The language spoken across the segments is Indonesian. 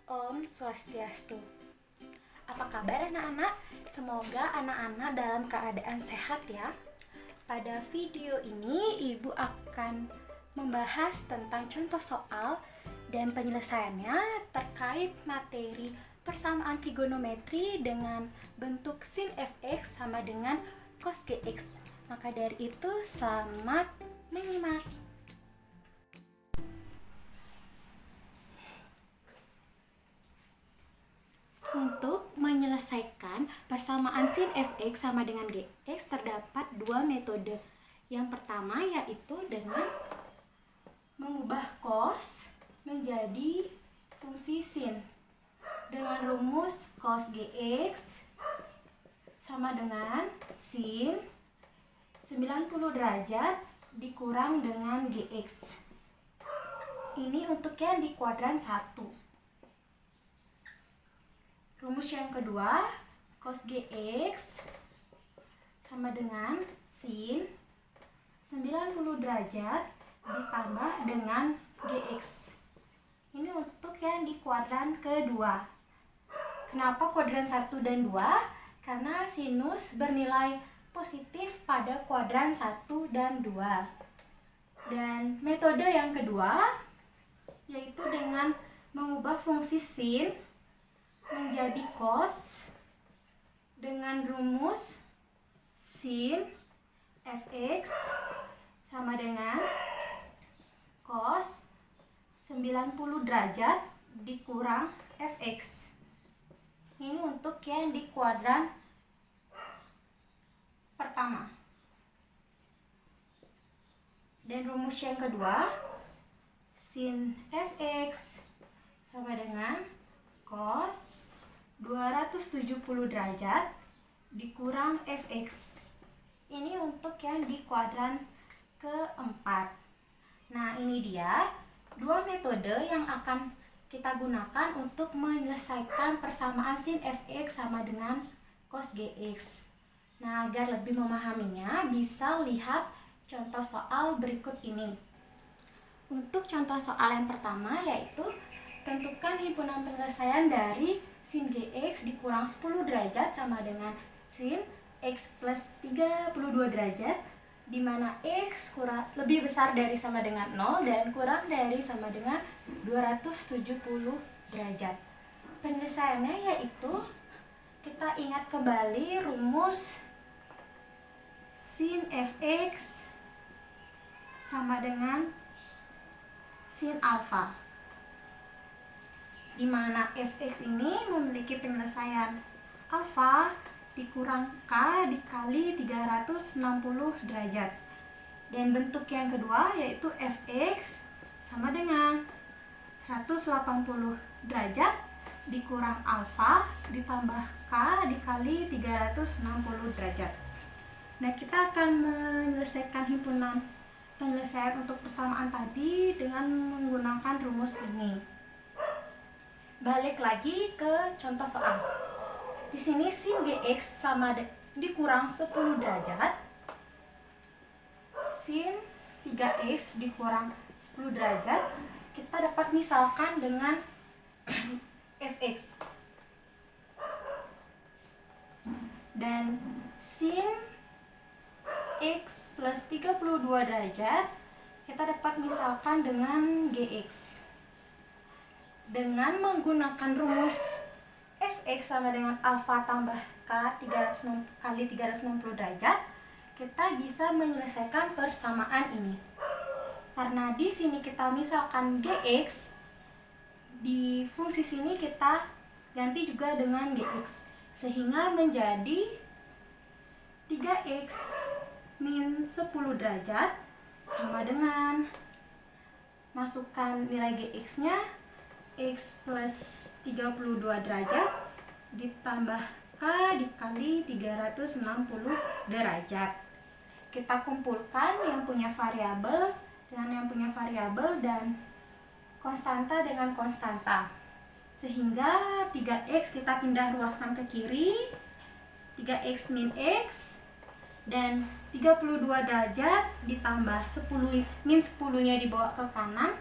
Om Swastiastu. Apa kabar anak-anak? Semoga anak-anak dalam keadaan sehat ya. Pada video ini Ibu akan membahas tentang contoh soal dan penyelesaiannya terkait materi persamaan trigonometri dengan bentuk sin fx sama dengan cos gx. Maka dari itu selamat menyimak. Untuk menyelesaikan persamaan sin fx sama dengan gx terdapat dua metode. Yang pertama yaitu dengan mengubah cos menjadi fungsi sin dengan rumus cos gx sama dengan sin 90 derajat dikurang dengan gx. Ini untuk yang di kuadran 1. Rumus yang kedua, cos gx sama dengan sin 90 derajat ditambah dengan gx. Ini untuk yang di kuadran kedua. Kenapa kuadran 1 dan 2? Karena sinus bernilai positif pada kuadran 1 dan 2. Dan metode yang kedua yaitu dengan mengubah fungsi sin menjadi cos dengan rumus sin fx sama dengan cos 90 derajat dikurang fx. Ini untuk yang di kuadran pertama. Dan rumus yang kedua, sin fx sama dengan cos 270 derajat dikurang fx. Ini untuk yang di kuadran keempat. Nah, ini dia dua metode yang akan kita gunakan untuk menyelesaikan persamaan sin fx sama dengan cos gx. Nah, agar lebih memahaminya, bisa lihat contoh soal berikut ini. Untuk contoh soal yang pertama yaitu tentukan himpunan penyelesaian dari sin gx dikurang 10 derajat sama dengan sin x plus 32 derajat, di mana x lebih besar dari sama dengan 0 dan kurang dari sama dengan 270 derajat. Penyelesaiannya yaitu kita ingat kembali rumus sin fx sama dengan sin alfa, di mana fx ini memiliki penyelesaian alfa dikurang k dikali 360 derajat. Dan bentuk yang kedua yaitu fx sama dengan 180 derajat dikurang alfa ditambah k dikali 360 derajat. Nah, kita akan menyelesaikan himpunan penyelesaian untuk persamaan tadi dengan menggunakan rumus ini. Balik lagi ke contoh soal. Di sini sin gx sama dikurang 10 derajat. Sin 3x dikurang 10 derajat kita dapat misalkan dengan fx. Dan sin x plus 32 derajat kita dapat misalkan dengan gx. Dengan menggunakan rumus fx sama dengan alfa tambah k 360 kali 360 derajat, kita bisa menyelesaikan persamaan ini. Karena di sini kita misalkan gx, di fungsi sini kita ganti juga dengan gx, sehingga menjadi 3x min 10 derajat sama dengan masukkan nilai gx-nya x plus 32 derajat ditambah k dikali 360 derajat. Kita kumpulkan yang punya variabel dengan yang punya variabel dan konstanta dengan konstanta. Sehingga 3x kita pindah ruaskan ke kiri, 3x min x, dan 32 derajat ditambah 10 min 10-nya dibawa ke kanan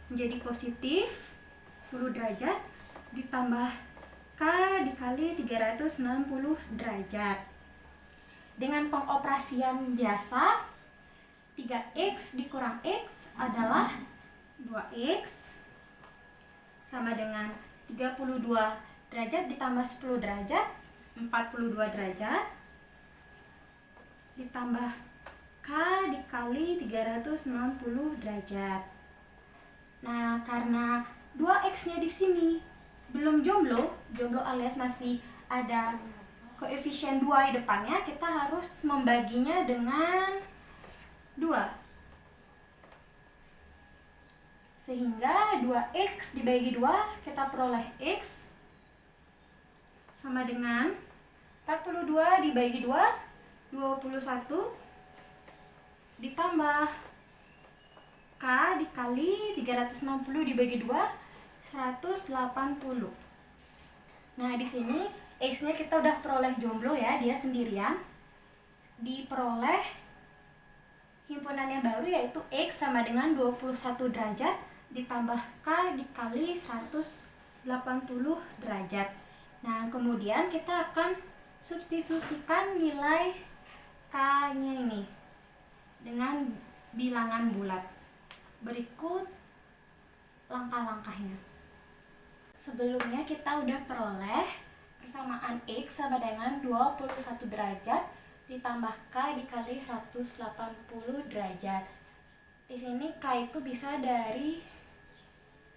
menjadi positif 10 derajat ditambah K dikali 360 derajat. Dengan pengoperasian biasa, 3X dikurang X adalah 2X sama dengan 32 derajat ditambah 10 derajat, 42 derajat, ditambah K dikali 360 derajat. Nah, karena 2X-nya di sini belum jomblo alias masih ada koefisien 2 di depannya, kita harus membaginya dengan 2. Sehingga 2X dibagi 2, kita peroleh X sama dengan 42 dibagi 2, 21, ditambah K dikali 360 dibagi 2, 180. Nah, di sini X-nya kita udah peroleh jomblo ya, dia sendirian. Diperoleh himpunan yang baru yaitu X sama dengan 21 derajat ditambah K dikali 180 derajat. Nah, kemudian kita akan substitusikan nilai K-nya ini dengan bilangan bulat. Berikut langkah-langkahnya. Sebelumnya kita udah peroleh persamaan X sama dengan 21 derajat ditambah K dikali 180 derajat. Di sini K itu bisa dari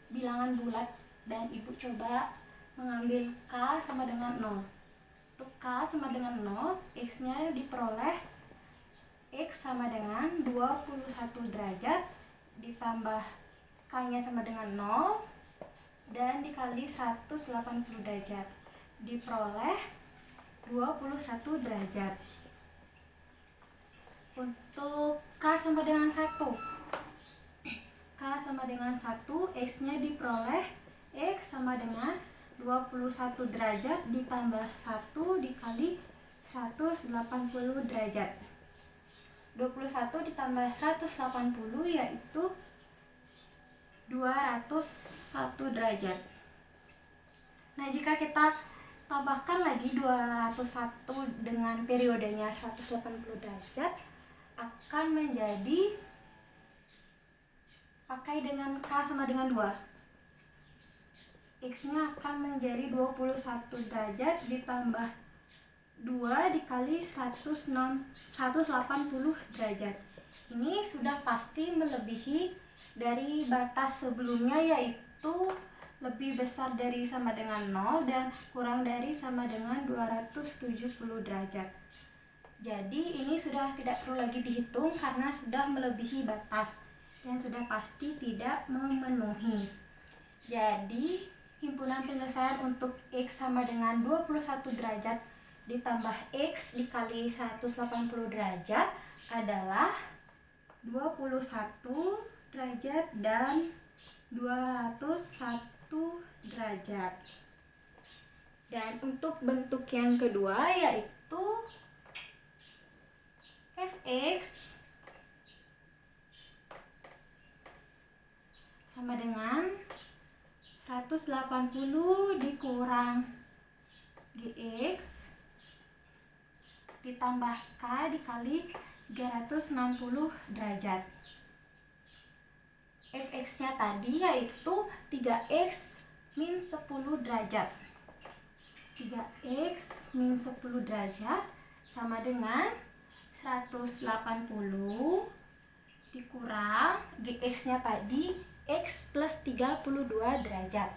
bilangan bulat dan Ibu coba mengambil K sama dengan 0. Untuk K sama dengan 0, X-nya diperoleh X sama dengan 21 derajat ditambah K-nya sama dengan 0 dan dikali 180 derajat. Diperoleh 21 derajat. Untuk K sama dengan 1, K sama dengan 1, X-nya diperoleh X sama dengan 21 derajat ditambah 1 dikali 180 derajat. 21 ditambah 180 yaitu 201 derajat. Nah, jika kita tambahkan lagi 201 dengan periodenya 180 derajat, akan menjadi, pakai dengan K sama dengan 2, X-nya akan menjadi 21 derajat ditambah 2 dikali 180 derajat. Ini sudah pasti melebihi dari batas sebelumnya, yaitu lebih besar dari sama dengan 0 dan kurang dari sama dengan 270 derajat. Jadi ini sudah tidak perlu lagi dihitung karena sudah melebihi batas dan sudah pasti tidak memenuhi. Jadi himpunan penyelesaian untuk X sama dengan 21 derajat ditambah X dikali 180 derajat adalah 21 derajat dan 201 derajat. Dan untuk bentuk yang kedua yaitu Fx sama dengan 180 dikurang Gx ditambah K dikali 360 derajat. Fx-nya tadi yaitu 3x min 10 derajat. 3x min 10 derajat sama dengan 180 dikurang Gx-nya tadi X plus 32 derajat.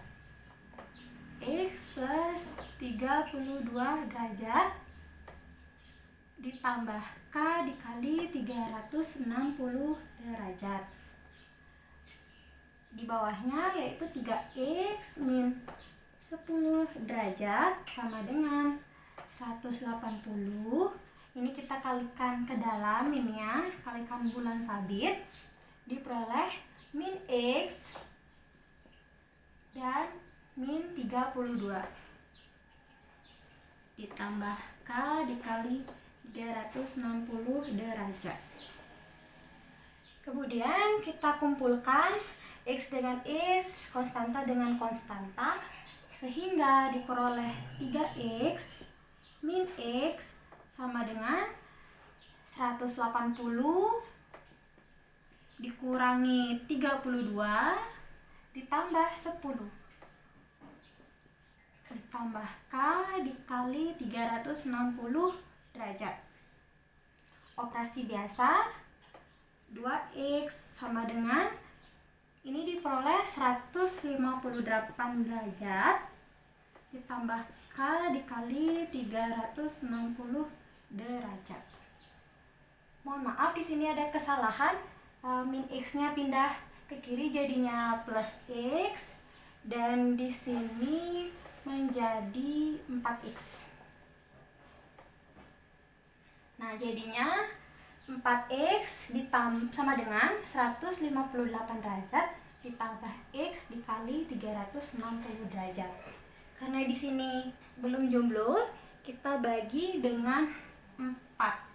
X plus 32 derajat ditambah K dikali 360 derajat. Di bawahnya yaitu 3x min 10 derajat sama dengan 180. Ini kita kalikan ke dalam ini ya, kalikan bulan sabit. Diperoleh min x dan min 32 ditambah K dikali 360 derajat. Kemudian kita kumpulkan X dengan X, konstanta dengan konstanta, Sehingga diperoleh 3x min x sama dengan 180 dikurangi 32 ditambah 10 ditambah k dikali 360 derajat. Operasi biasa, 2x sama dengan, ini diperoleh 158 derajat ditambah k dikali 360 derajat. Mohon maaf, di sini ada kesalahan, min x-nya pindah ke kiri jadinya plus x, dan di sini menjadi 4x. Nah, jadinya 4x sama dengan 158 derajat ditambah x dikali 360 derajat. Karena di sini belum jomblo, kita bagi dengan 4.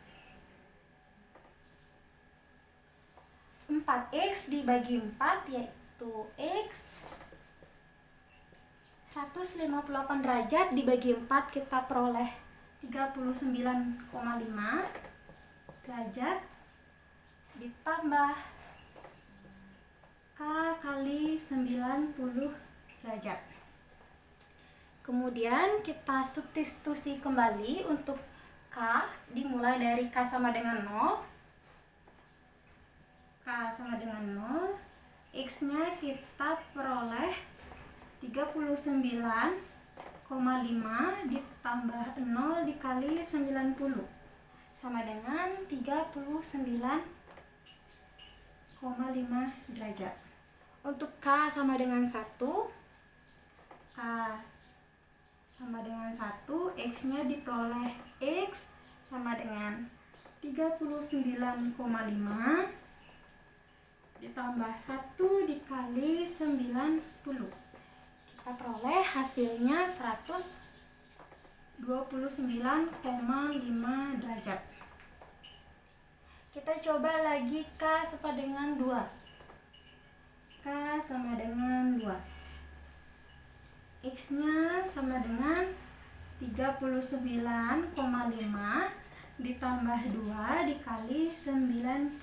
4x dibagi 4 yaitu x. 158 derajat dibagi 4 kita peroleh 39,5 derajat ditambah k kali 90 derajat. Kemudian kita substitusi kembali untuk k, dimulai dari k sama dengan 0. K sama dengan 0, x-nya kita peroleh 39,5 ditambah 0 dikali 90 sama dengan 39,5 derajat. Untuk k sama dengan 1, k sama dengan 1, x-nya diperoleh x sama dengan 39,5 ditambah 1 dikali 90. Kita peroleh hasilnya 129,5 derajat. Kita coba lagi k sama dengan 2. K sama dengan 2. X-nya sama dengan 39,5 ditambah 2 dikali 90.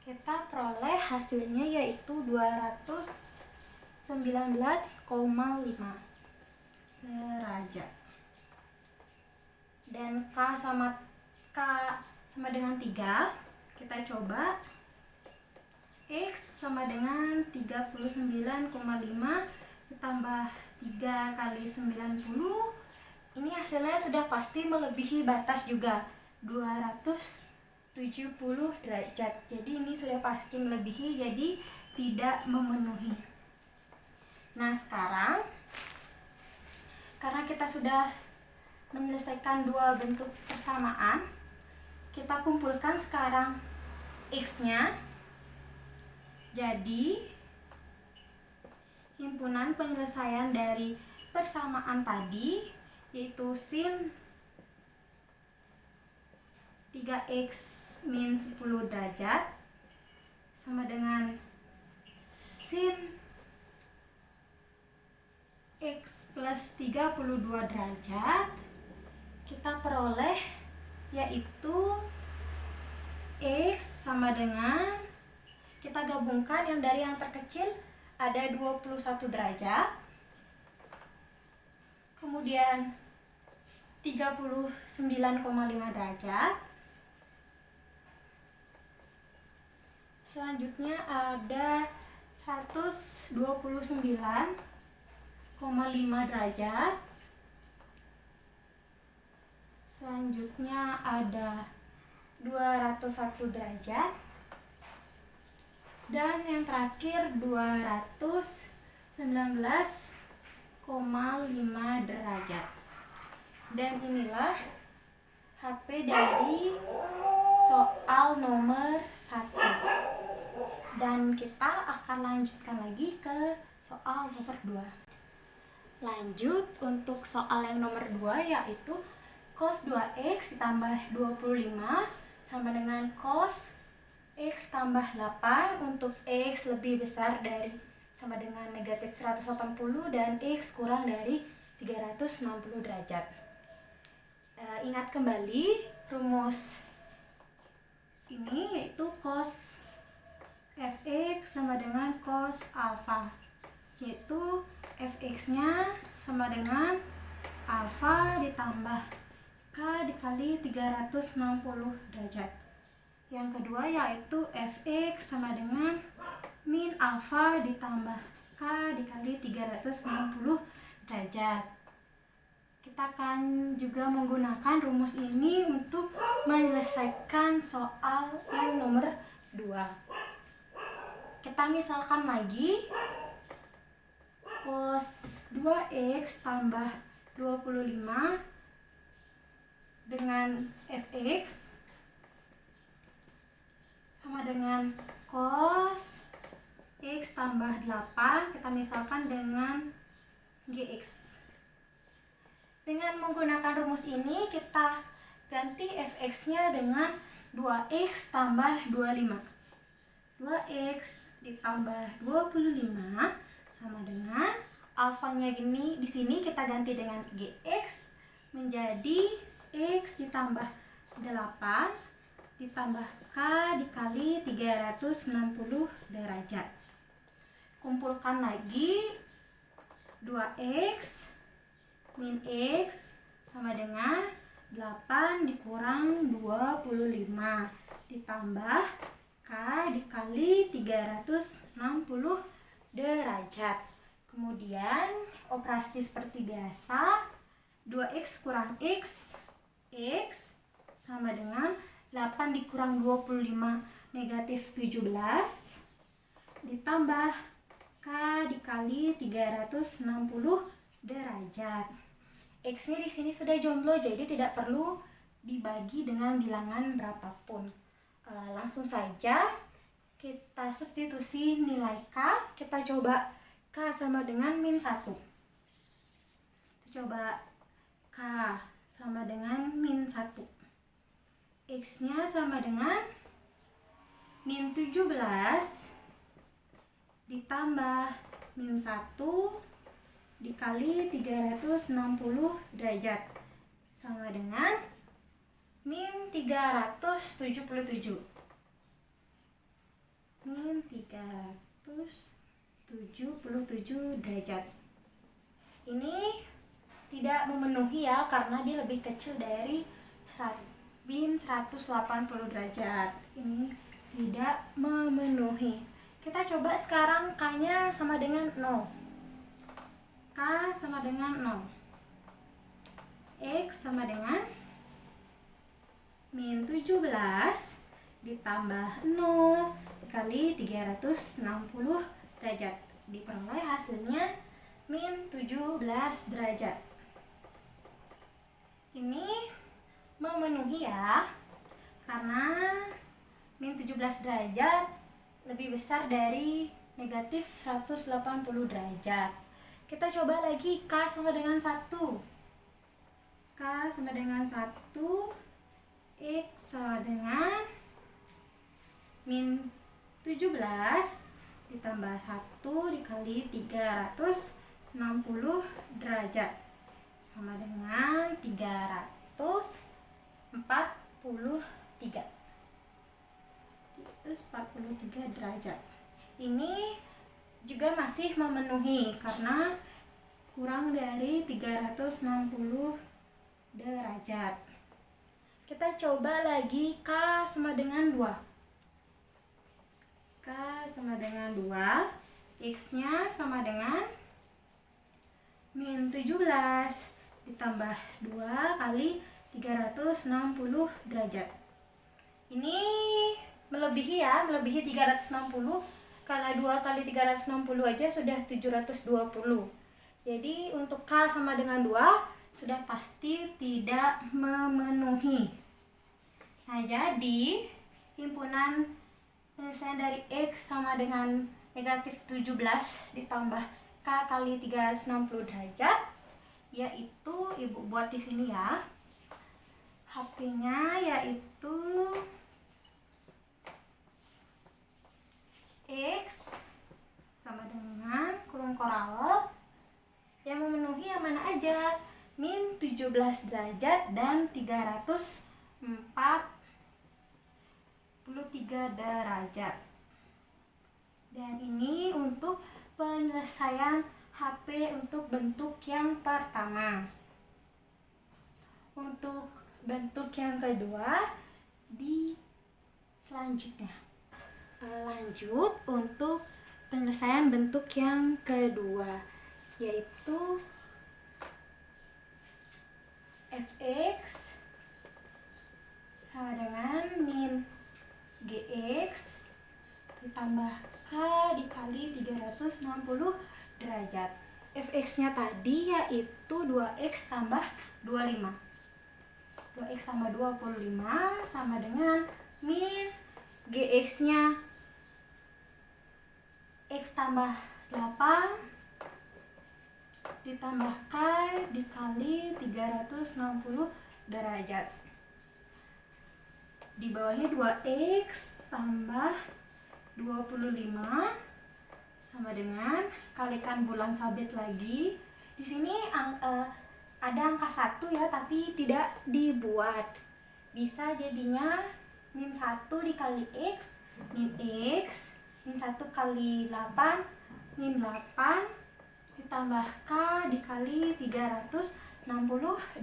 Kita peroleh hasilnya yaitu 219,5 derajat. Dan k sama dengan 3, kita coba. X sama dengan 39,5 ditambah 3 kali 90. Ini hasilnya sudah pasti melebihi batas juga, 270 derajat. Jadi ini sudah pasti melebihi, jadi tidak memenuhi. Nah, sekarang karena kita sudah menyelesaikan dua bentuk persamaan, kita kumpulkan sekarang x-nya. Jadi himpunan penyelesaian dari persamaan tadi yaitu sin 3x min 10 derajat sama dengan sin x plus 32 derajat. Kita peroleh yaitu x sama dengan, kita gabungkan yang dari yang terkecil ada 21 derajat, kemudian 39,5 derajat, selanjutnya ada 129,5 derajat, selanjutnya ada 201 derajat, dan yang terakhir 219,5 derajat. Dan inilah HP dari soal nomor 1. Dan kita akan lanjutkan lagi ke soal nomor 2. Lanjut untuk soal yang nomor 2, yaitu cos 2x ditambah 25 sama dengan cos x tambah 8 untuk x lebih besar dari sama dengan negatif 180 dan X kurang dari 360 derajat. Ingat kembali rumus ini, yaitu cos fx sama dengan cos alfa, yaitu fx-nya sama dengan alfa ditambah k dikali 360 derajat. Yang kedua yaitu fx sama dengan min alfa ditambah k dikali 360 derajat. Kita akan juga menggunakan rumus ini untuk menyelesaikan soal yang nomor 2. Kita misalkan lagi cos 2x tambah 25 dengan fx sama dengan cos x tambah 8, kita misalkan dengan gx. Dengan menggunakan rumus ini kita ganti fx-nya dengan 2x tambah 25. 2x ditambah 25 sama dengan alfanya gini, di sini kita ganti dengan gx menjadi x ditambah 8 ditambah k dikali 360 derajat. Kumpulkan lagi 2x min x sama dengan 8 dikurang 25 ditambah k dikali 360 derajat. Kemudian operasi seperti biasa, 2x kurang x sama dengan 8 dikurang 25 negatif 17 ditambah k dikali 360 derajat. X-nya di sini sudah jomblo, jadi tidak perlu dibagi dengan bilangan berapapun. Langsung saja kita substitusi nilai k. Kita coba k sama dengan min 1. Kita coba k sama dengan min 1. X-nya sama dengan min 17 ditambah min 1 dikali 360 derajat sama dengan min 377. Min 377 derajat. Ini tidak memenuhi ya, karena dia lebih kecil dari min 180 derajat. Ini tidak memenuhi. Kita coba sekarang k-nya sama dengan 0. K sama dengan 0. X sama dengan min 17 ditambah 0 dikali 360 derajat. Diperoleh hasilnya min 17 derajat. Ini memenuhi ya, karena min 17 derajat lebih besar dari negatif 180 derajat. Kita coba lagi k sama dengan 1. K sama dengan 1, X sama dengan min 17 ditambah 1 dikali 360 derajat sama dengan 343 derajat. Ini juga masih memenuhi karena kurang dari 360 derajat. Kita coba lagi k sama dengan 2. K sama dengan 2, X-nya sama dengan min 17 ditambah 2 kali 360 derajat. Ini melebihi ya, melebihi 360, karena 2 kali 360 aja sudah 720. Jadi untuk K sama dengan 2 sudah pasti tidak memenuhi. Nah, jadi himpunan penyelesaian dari X sama dengan negatif 17 ditambah K kali 360 derajat, yaitu Ibu buat di sini ya. HP-nya yaitu X sama dengan 17 derajat dan 343 derajat. Dan ini untuk penyelesaian HP untuk bentuk yang pertama. Untuk bentuk yang kedua di selanjutnya. Lanjut untuk penyelesaian bentuk yang kedua, yaitu fx sama dengan min gx ditambah k dikali 360 derajat. Fx-nya tadi yaitu 2x tambah 25. 2x tambah 25 sama dengan min gx-nya x tambah 8 ditambah k dikali 360 derajat. Di bawahnya 2x tambah 25 sama dengan kalikan bulan sabit lagi. Di sini ada angka 1 ya, tapi tidak dibuat. Bisa jadinya min 1 dikali x, min x, min 1 kali 8, min 8 ditambah k dikali 360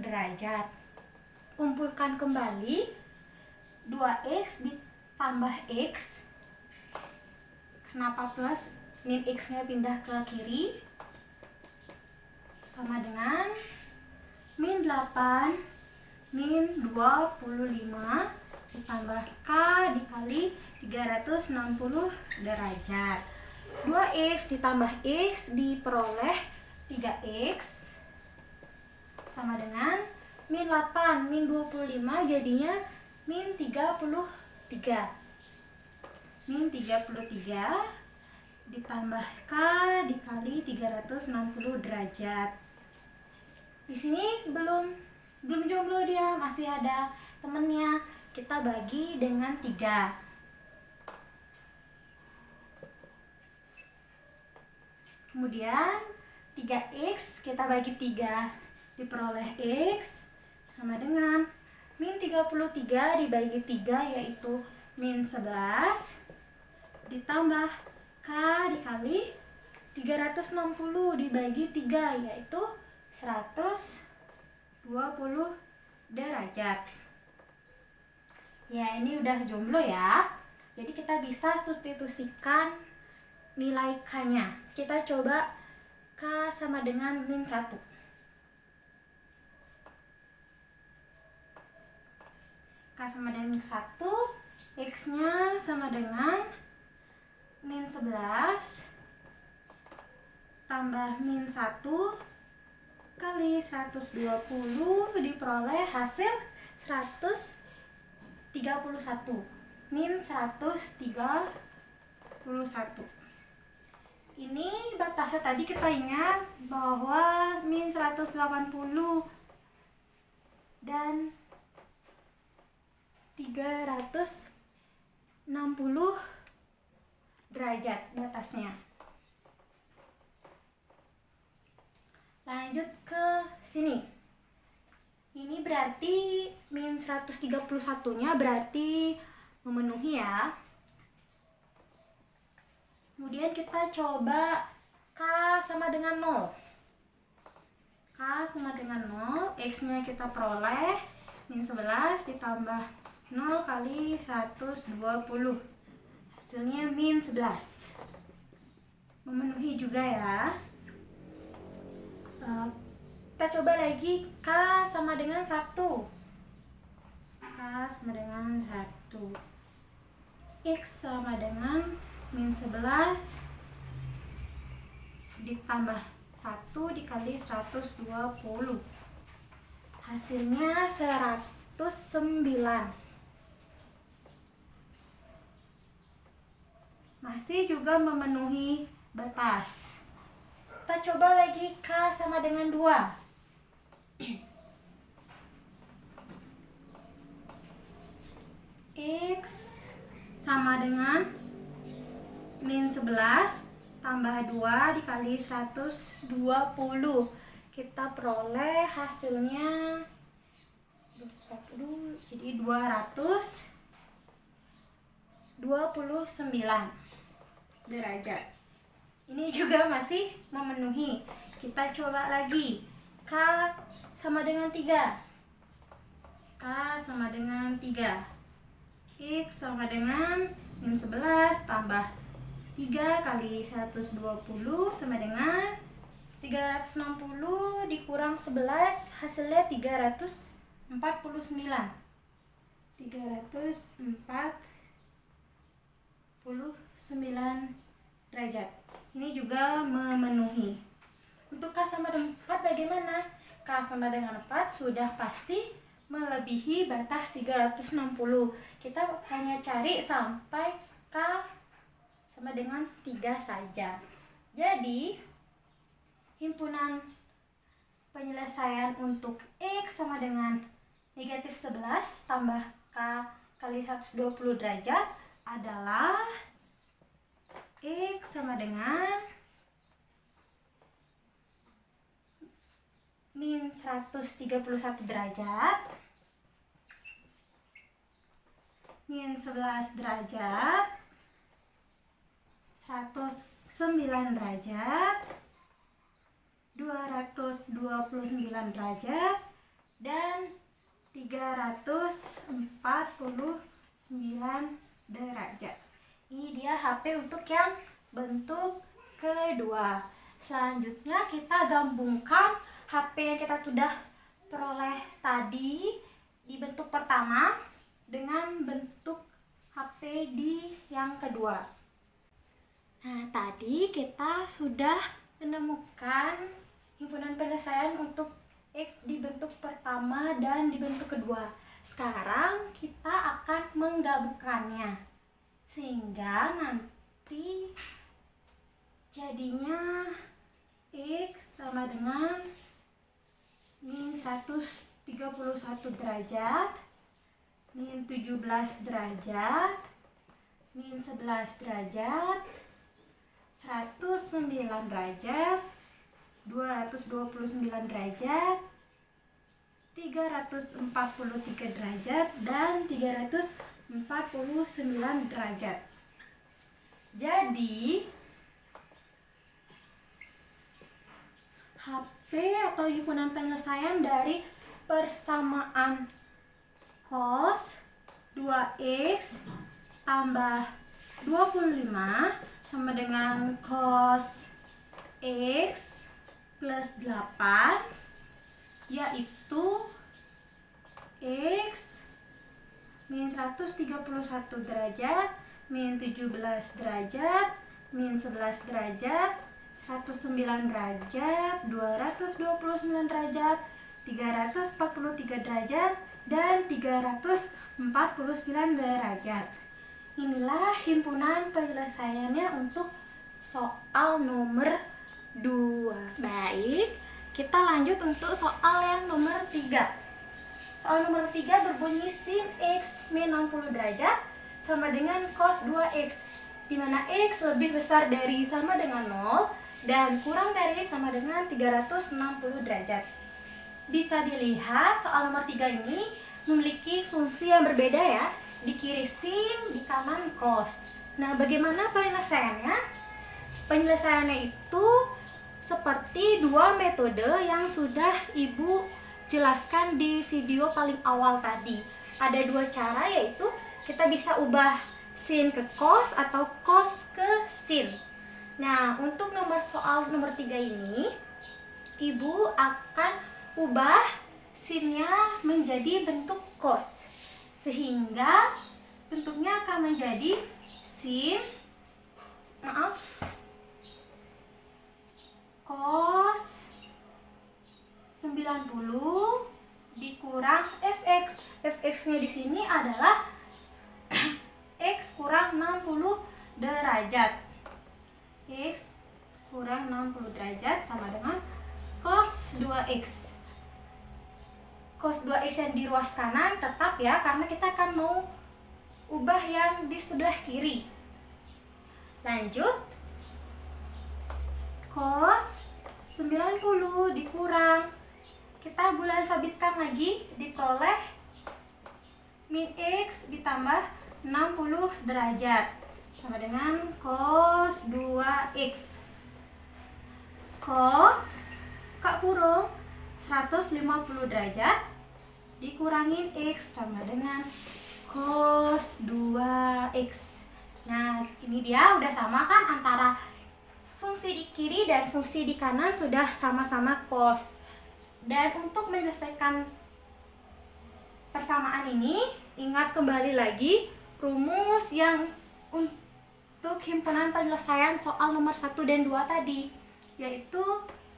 derajat. Kumpulkan kembali 2x ditambah x. Kenapa plus? Min x-nya pindah ke kiri sama dengan min 8 min 25 ditambah k dikali 360 derajat. 2x ditambah x diperoleh 3x sama dengan min 8 min 25 jadinya min 33. Min 33 ditambah k dikali 360 derajat. Di sini belum jomblo dia, masih ada temennya. Kita bagi dengan 3. Kemudian 3x kita bagi 3 diperoleh x sama dengan min 33 dibagi 3 yaitu min 11 ditambah k dikali 360 dibagi 3 yaitu 120 derajat. Ya, ini udah jomblo ya. Jadi kita bisa substitusikan nilai k-nya. Kita coba k sama dengan min 1. K sama dengan min 1, x-nya sama dengan min 11 tambah min 1 kali 120 diperoleh hasil 131. Min 131. Ini batasnya tadi kita ingat bahwa min 180 dan 360 derajat batasnya. Lanjut ke sini. Ini berarti min 131-nya berarti memenuhi ya. Kemudian kita coba k sama dengan 0. K sama dengan 0, x-nya kita peroleh min 11 ditambah 0 kali 120. Hasilnya min 11. Memenuhi juga ya. Kita coba lagi k sama dengan 1. K sama dengan 1. X sama dengan min 11 ditambah 1 dikali 120. Hasilnya 109. Masih juga memenuhi batas. Kita coba lagi k sama dengan 2. X sama dengan min 11 tambah 2 dikali 120. kita peroleh hasilnya 240, jadi 229 derajat. Ini juga masih memenuhi. Kita coba lagi. K sama dengan 3. K sama dengan 3. X sama dengan min 11 tambah 3 kali 120 sama dengan 360 dikurang 11, hasilnya 349 derajat. Ini juga memenuhi. Untuk K sama dengan 4 bagaimana? K sama dengan 4 sudah pasti melebihi batas 360. Kita hanya cari sampai K sama dengan 3 saja. Jadi himpunan penyelesaian untuk X sama dengan negatif 11 tambah K kali 120 derajat adalah X sama dengan min 131 derajat, min 11 derajat, 109 derajat, 229 derajat, dan 349 derajat. Ini dia HP untuk yang bentuk kedua. Selanjutnya kita gabungkan HP yang kita sudah peroleh tadi di bentuk pertama dengan bentuk HP di yang kedua. Nah, tadi kita sudah menemukan himpunan penyelesaian untuk X di bentuk pertama dan di bentuk kedua. Sekarang kita akan menggabungkannya sehingga nanti jadinya X sama dengan min 131 derajat, min 17 derajat, min 11 derajat, 109 derajat, 229 derajat, 343 derajat, dan 349 derajat. Jadi HP atau himpunan penyelesaian dari persamaan cos 2x tambah 25 sama dengan cos x plus 8, yaitu x min 131 derajat, min 17 derajat, min 11 derajat, 109 derajat, 229 derajat, 343 derajat, dan 349 derajat. Inilah himpunan penyelesaiannya untuk soal nomor 2. Baik, kita lanjut untuk soal yang nomor 3. Soal nomor 3 berbunyi sin x min 60 derajat sama dengan cos 2x, di mana x lebih besar dari sama dengan 0 dan kurang dari sama dengan 360 derajat. Bisa dilihat soal nomor 3 ini memiliki fungsi yang berbeda ya. Di kiri sin, di kanan cos. Nah, bagaimana penyelesaiannya? Penyelesaiannya itu seperti dua metode yang sudah Ibu jelaskan di video paling awal tadi. Ada dua cara, yaitu kita bisa ubah sin ke cos atau cos ke sin. Nah, untuk soal nomor 3 ini, Ibu akan ubah sinnya menjadi bentuk cos, sehingga bentuknya akan menjadi sin cos 90 dikurang fx. Fx-nya di sini adalah x kurang 60 derajat. X kurang 60 derajat sama dengan cos 2x. Cos 2x yang di ruas kanan tetap ya, karena kita akan mau ubah yang di sebelah kiri. Lanjut, cos 90 dikurang, kita bulan sabitkan lagi, diperoleh min X ditambah 60 derajat sama dengan cos 2X. Cos Kak kurung 150 derajat dikurangin X sama dengan cos 2X. Nah, ini dia udah sama kan, antara fungsi di kiri dan fungsi di kanan sudah sama-sama cos. Dan untuk menyelesaikan persamaan ini, ingat kembali lagi rumus yang untuk himpunan penyelesaian soal nomor 1 dan 2 tadi, yaitu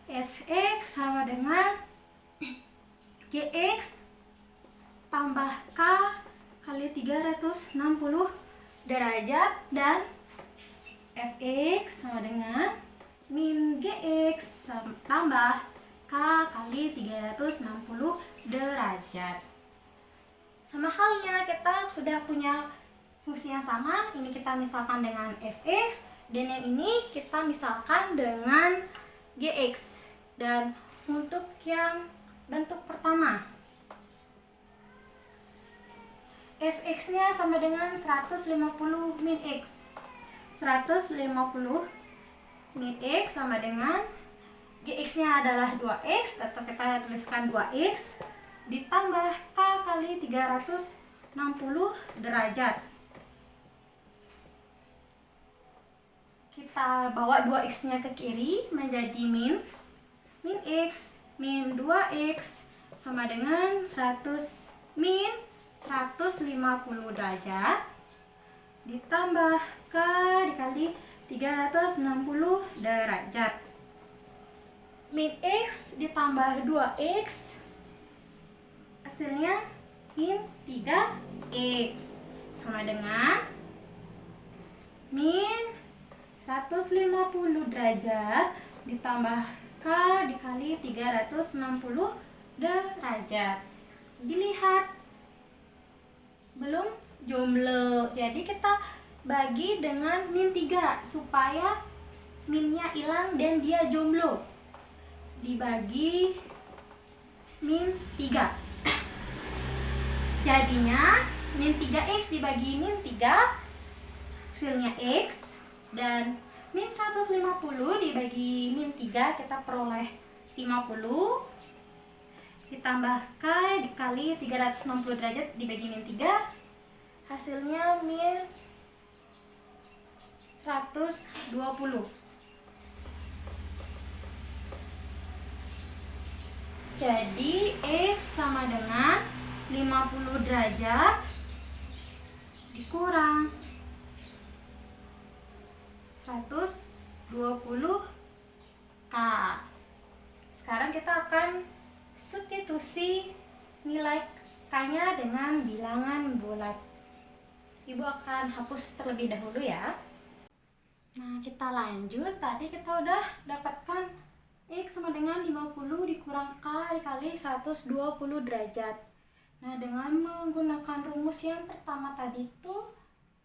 fx sama dengan gx tambah k kali 360 derajat, dan fx sama dengan min gx tambah k kali 360 derajat. Sama halnya kita sudah punya fungsi yang sama, ini kita misalkan dengan fx, dan yang ini kita misalkan dengan gx. Dan untuk yang bentuk pertama, fx nya sama dengan 150 min x. 150 min x sama dengan gx nya adalah 2x, atau kita tuliskan 2x ditambah k kali 360 derajat. Kita bawa 2x nya ke kiri menjadi min x min 2x sama dengan 100 min 150 derajat ditambah k dikali 360 derajat. Min x ditambah 2x hasilnya min 3x sama dengan min 150 derajat ditambah k dikali 360 derajat. Dilihat belum jomblo, jadi kita bagi dengan min 3 supaya minnya hilang dan dia jomblo. Dibagi min 3, jadinya min 3x dibagi min 3 hasilnya x, dan min 150 dibagi min 3 kita peroleh 50 ditambah k dikali 360 derajat dibagi min 3 hasilnya min 120. Jadi x sama dengan 50 derajat dikurang 120 k. Sekarang kita akan substitusi nilai k-nya dengan bilangan bulat. Ibu akan hapus terlebih dahulu ya. Nah, kita lanjut. Tadi kita udah dapatkan x sama dengan 50 dikurang k dikali 120 derajat. Nah, dengan menggunakan rumus yang pertama tadi itu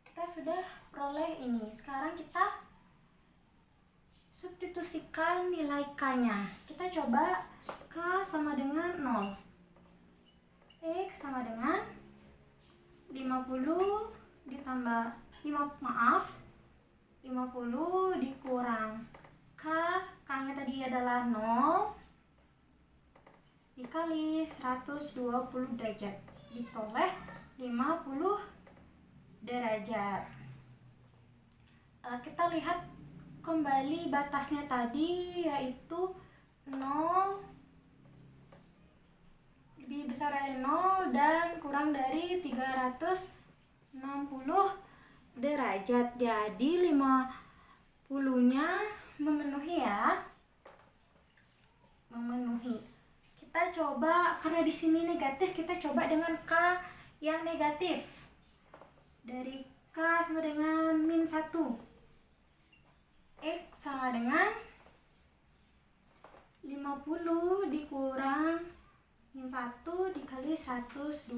kita sudah peroleh ini. Sekarang kita substitusikan nilai k-nya. Kita coba k sama dengan 0. X sama dengan 50 ditambah 50 dikurang k, k-nya tadi adalah 0 dikali 120 derajat diperoleh 50 derajat. Kita lihat kembali batasnya tadi, yaitu 0 lebih besar dari 0 dan kurang dari 360 derajat. Jadi 50-nya memenuhi ya. Memenuhi. Kita coba, karena di sini negatif, kita coba dengan k yang negatif. Dari k sama dengan min 1. X sama dengan 50 dikurang min 1 dikali 120.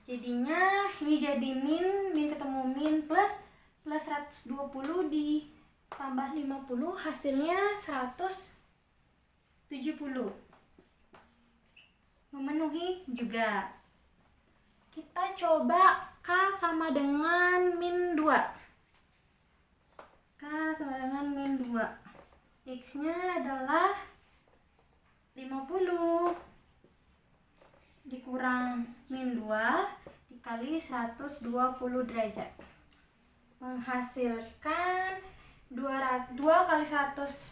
Jadinya ini jadi min ketemu min plus 120 tambah 50 hasilnya 170. Memenuhi juga. Kita coba K sama dengan min 2. K sama dengan min 2. X-nya adalah 50 dikurang min 2 dikali 120 derajat. Menghasilkan 2 kali 120,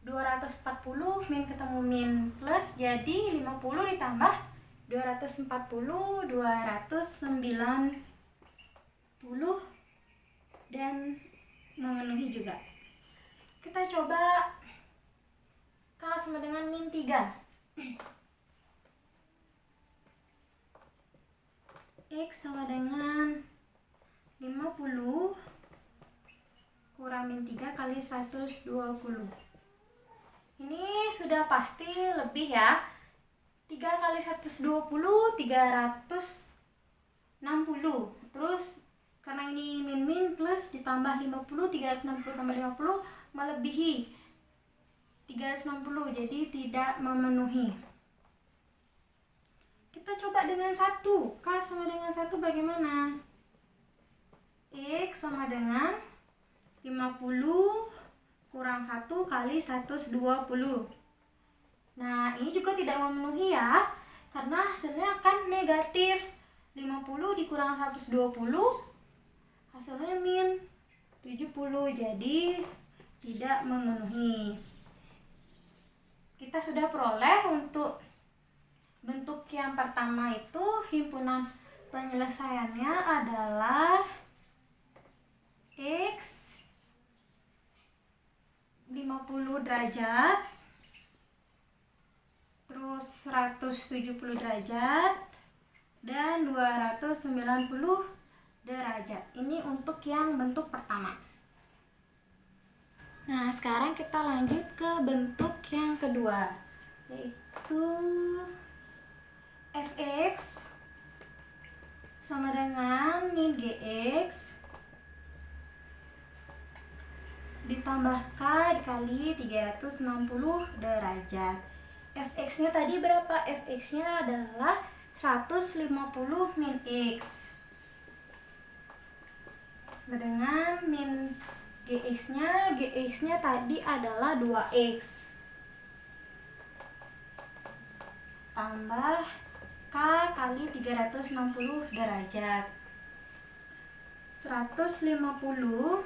240, min ketemu min plus, jadi 50 ditambah 240, 290, dan memenuhi juga. Kita coba K sama dengan min 3. X sama dengan 50 kurang min 3 kali 120. Ini sudah pasti lebih ya. 3 kali 120, 360. Terus karena ini min plus ditambah 50, 360 tambah 50 melebihi 360, jadi tidak memenuhi. Kita coba dengan 1. K sama dengan 1 bagaimana? X sama dengan 50 kurang 1 kali 120. Nah, ini juga tidak memenuhi ya, karena hasilnya akan negatif. 50 dikurang 120, hasilnya min 70, jadi tidak memenuhi. Kita sudah peroleh untuk bentuk yang pertama itu himpunan penyelesaiannya adalah X 50 derajat, terus 170 derajat, dan 290 derajat. Ini untuk yang bentuk pertama. Nah, sekarang kita lanjut ke bentuk yang kedua, yaitu fx sama dengan min gx ditambah k dikali 360 derajat. Fx-nya tadi berapa? Fx-nya adalah 150 min x. Dengan min gx-nya tadi adalah 2x. Tambah k kali 360 derajat. 150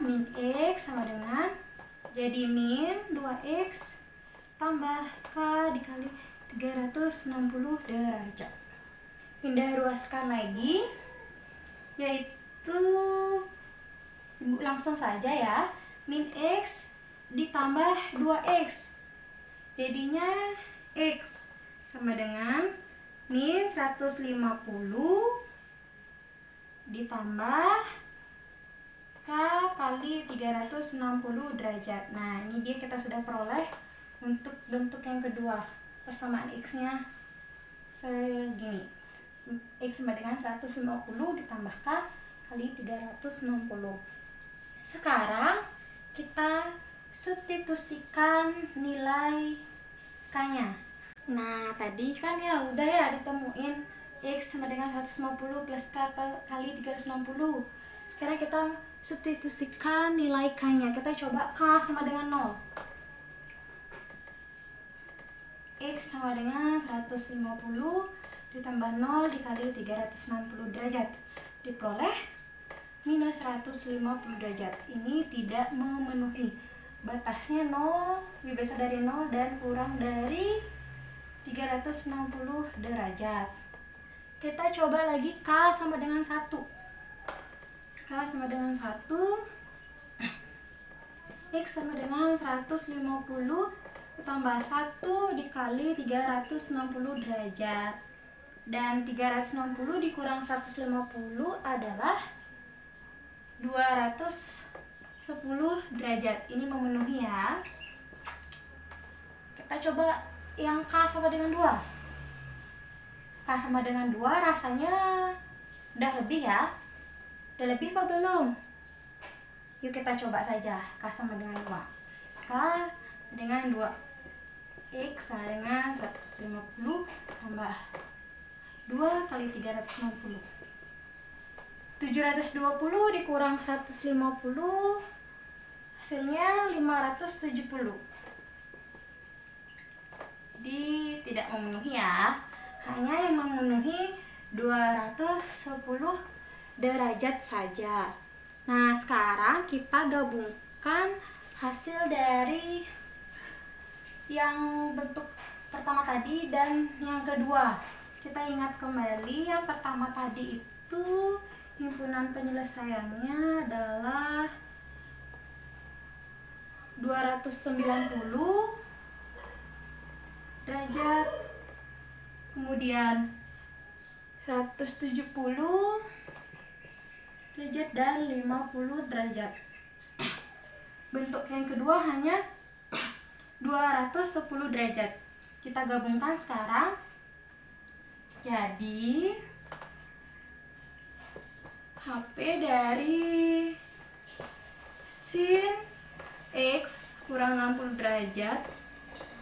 min x sama dengan, jadi min 2x tambah k dikali 360 derajat. Pindah ruaskan lagi, yaitu langsung saja ya, min x ditambah 2x, jadinya x sama dengan min 150 ditambah k kali 360 derajat. Nah, ini dia kita sudah peroleh untuk bentuk yang kedua. Persamaan x-nya segini. X sama dengan 150 ditambah k kali 360. Sekarang kita substitusikan nilai k-nya. Nah, tadi kan ya udah ya ditemuin x sama dengan 150 plus k kali 360. Sekarang kita substitusikan nilai k-nya. Kita coba k sama dengan 0. X sama dengan 150 ditambah 0 dikali 360 derajat. Diperoleh minus 150 derajat. Ini tidak memenuhi. Batasnya 0, lebih besar dari 0 dan kurang dari 360 derajat. Kita coba lagi k sama dengan 1. K sama dengan 1. X sama dengan 150 tambah 1 dikali 360 derajat. Dan 360 dikurang 150 adalah 210 derajat. Ini memenuhi ya. Kita coba yang k sama dengan 2. K sama dengan 2 rasanya udah lebih ya. Udah lebih apa belum? Yuk kita coba saja. K sama dengan 2. K dengan 2. X sama dengan 150 tambah 2 kali 360. 720 dikurang 150 hasilnya 570. Tidak memenuhi ya. Hanya yang memenuhi 210 derajat saja. Nah, sekarang kita gabungkan hasil dari yang bentuk pertama tadi dan yang kedua. Kita ingat kembali yang pertama tadi itu himpunan penyelesaiannya adalah 290 derajat, kemudian 170 derajat dan 50 derajat. Bentuk yang kedua hanya 210 derajat. Kita gabungkan sekarang. Jadi HP dari sin X kurang 60 derajat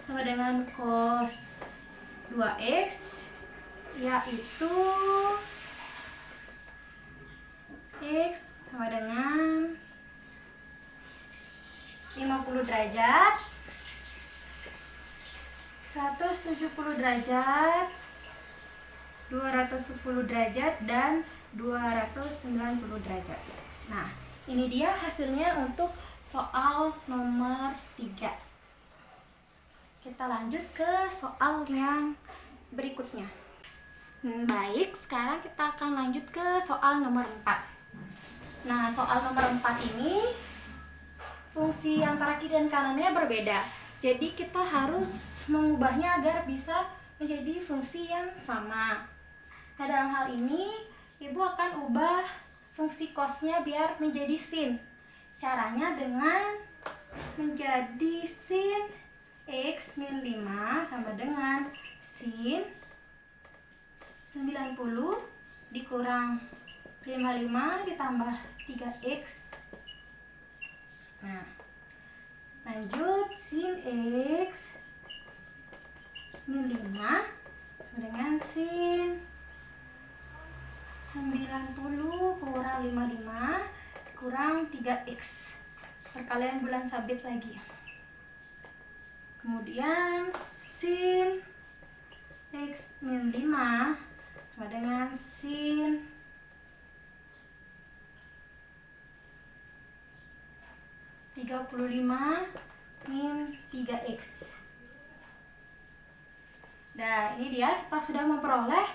sama dengan cos 2X, yaitu X sama dengan 50 derajat, 170 derajat, 210 derajat, dan 290 derajat. Nah, ini dia hasilnya untuk soal nomor 3. Kita lanjut ke soal yang berikutnya. Baik, sekarang kita akan lanjut ke soal nomor 4. Nah, soal nomor 4 ini fungsi antara kiri dan kanannya berbeda. Jadi kita harus mengubahnya agar bisa menjadi fungsi yang sama. Nah, dalam hal ini Ibu akan ubah fungsi cosnya biar menjadi sin. Caranya dengan menjadi sin X min 5 sama dengan sin 90 dikurang 55 ditambah 3X. Nah, lanjut sin X min 5 sama dengan sin 90 kurang 55 kurang 3X. Perkalian bulan sabit lagi. Kemudian sin X min 5 sama dengan sin 35 min 3X. Nah, ini dia, kita sudah memperoleh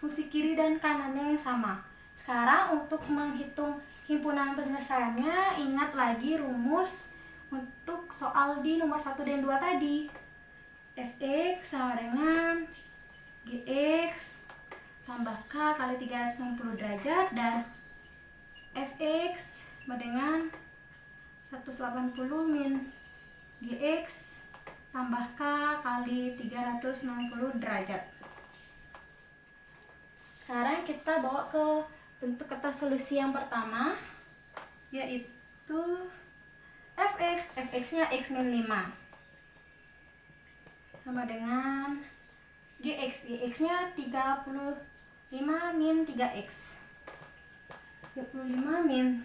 fungsi kiri dan kanannya yang sama. Sekarang untuk menghitung himpunan penyelesaiannya, ingat lagi rumus untuk soal di nomor 1 dan 2 tadi. Fx sama dengan Gx tambah K kali 360 derajat, dan Fx sama dengan 180 min Gx tambah K kali 360 derajat. Sekarang kita bawa ke bentuk kata solusi yang pertama, yaitu Fx-nya X min 5 sama dengan Gx-nya 35 min 3X. 35 min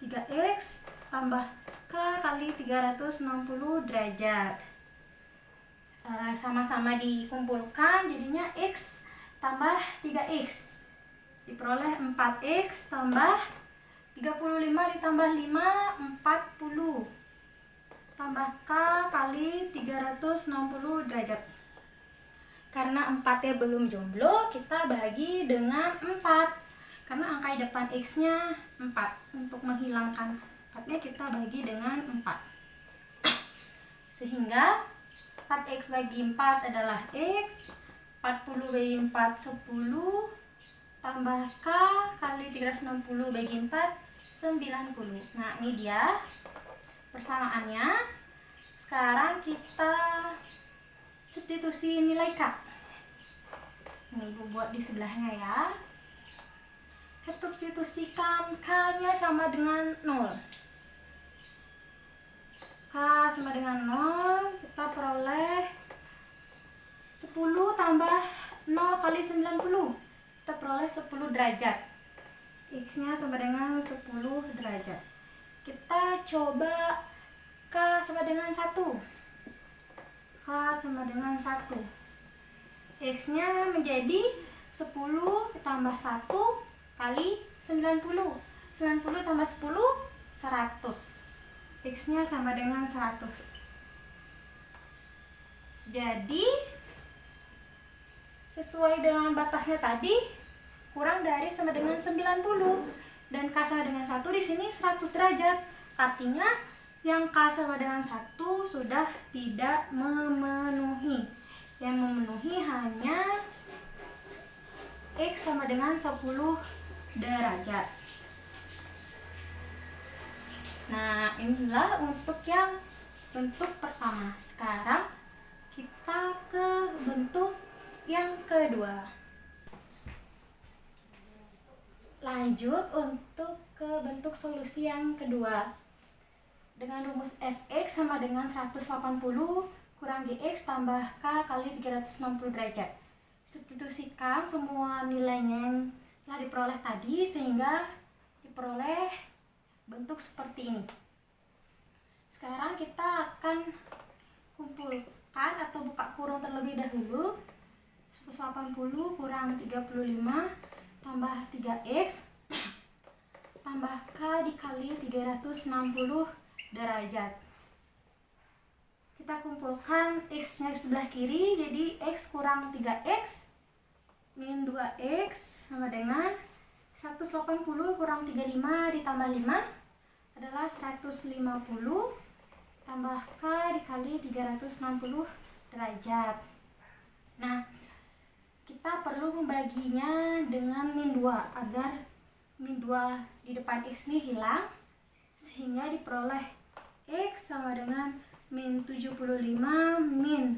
3X tambah K kali 360 derajat. Sama-sama dikumpulkan, jadinya X tambah 3X. Diperoleh 4X tambah 35 ditambah 5, 40. Tambah K kali 360 derajat. Karena 4-nya belum jomblo, kita bagi dengan 4. Karena angka di depan X-nya 4. Untuk menghilangkan 4-nya kita bagi dengan 4. Sehingga 4X bagi 4 adalah X. 40 bagi 4, 10. Tambah K kali 360 bagi 4, 90. Nah, ini dia persamaannya. Sekarang kita substitusi nilai K. Ini Ibu buat di sebelahnya ya. Kita substitusikan K-nya sama dengan 0. sama dengan 0, kita peroleh 10 tambah 0 kali 90. Kita peroleh 10 derajat. X-nya sama dengan 10 derajat. Kita coba K sama dengan 1. K sama dengan 1. X-nya menjadi 10 tambah 1 kali 90. 90 tambah 10, 100. X-nya sama dengan 100. Jadi sesuai dengan batasnya tadi, kurang dari sama dengan 90. Dan K sama dengan 1 di sini 100 derajat. Artinya yang K sama dengan 1 sudah tidak memenuhi. Yang memenuhi hanya X sama dengan 10 derajat. Nah, inilah untuk yang bentuk pertama. Sekarang kita ke bentuk yang kedua. Lanjut untuk ke bentuk solusi yang kedua. Dengan rumus fx sama dengan 180 kurang gx tambah k kali 360 derajat. Substitusikan semua nilainya yang telah diperoleh tadi sehingga diperoleh bentuk seperti ini. Sekarang kita akan kumpulkan atau buka kurung terlebih dahulu. 180 kurang 35 tambah 3x tambah k dikali 360 derajat. Kita kumpulkan x-nya di sebelah kiri, jadi x kurang 3x min 2x sama dengan 180 kurang 35 ditambah 5 adalah 150 tambah k dikali 360 derajat. Nah, kita perlu membaginya dengan min 2 agar min 2 di depan x ini hilang, sehingga diperoleh x sama dengan min 75 min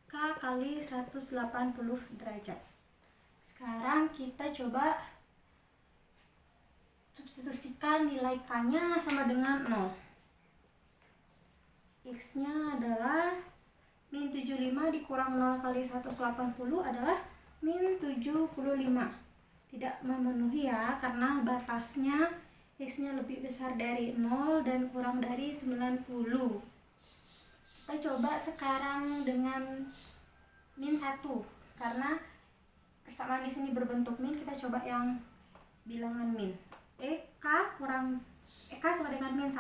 k kali 180 derajat. Sekarang kita coba substitusikan nilai k-nya sama dengan 0. X-nya adalah min 75 dikurang 0 kali 180 adalah min 75. Tidak memenuhi ya, karena batasnya x-nya lebih besar dari 0 dan kurang dari 90. Kita coba sekarang dengan min 1. Karena persamaan di sini berbentuk min, kita coba yang bilangan min. K sama dengan min 1.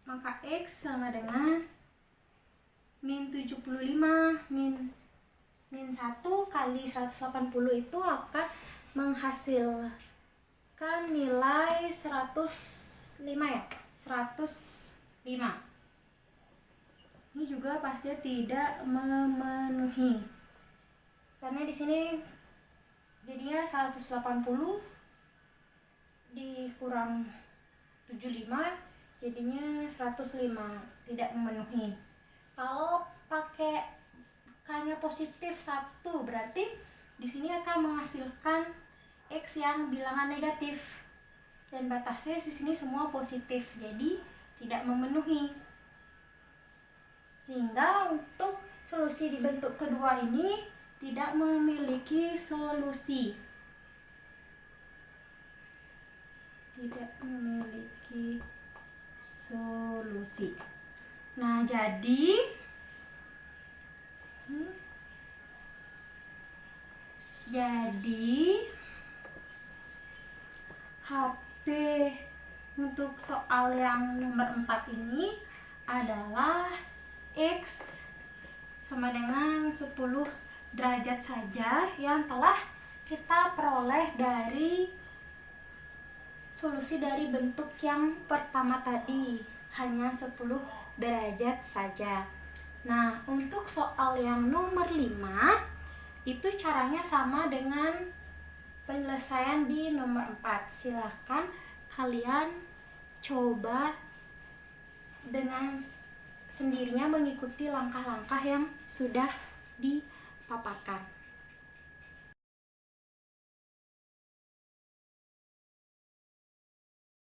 Maka x sama dengan min 75 min 1 kali 180 itu akan menghasilkan nilai 105 ya. 105. Ini juga pasti tidak memenuhi. Karena di sini jadinya 180 dikurang 75 jadinya 105, tidak memenuhi. Kalau pakai k-nya positif 1 berarti di sini akan menghasilkan x yang bilangan negatif dan batasnya di sini semua positif, jadi tidak memenuhi. Sehingga untuk solusi di bentuk kedua ini tidak memiliki solusi. Tidak memiliki solusi. Nah, jadi HP untuk soal yang nomor 4 ini adalah X sama dengan 10 derajat saja yang telah kita peroleh dari solusi dari bentuk yang pertama tadi, hanya 10 derajat saja. Nah, untuk soal yang nomor 5 itu caranya sama dengan penyelesaian di nomor 4. Silahkan kalian coba dengan sendirinya mengikuti langkah-langkah yang sudah dipaparkan.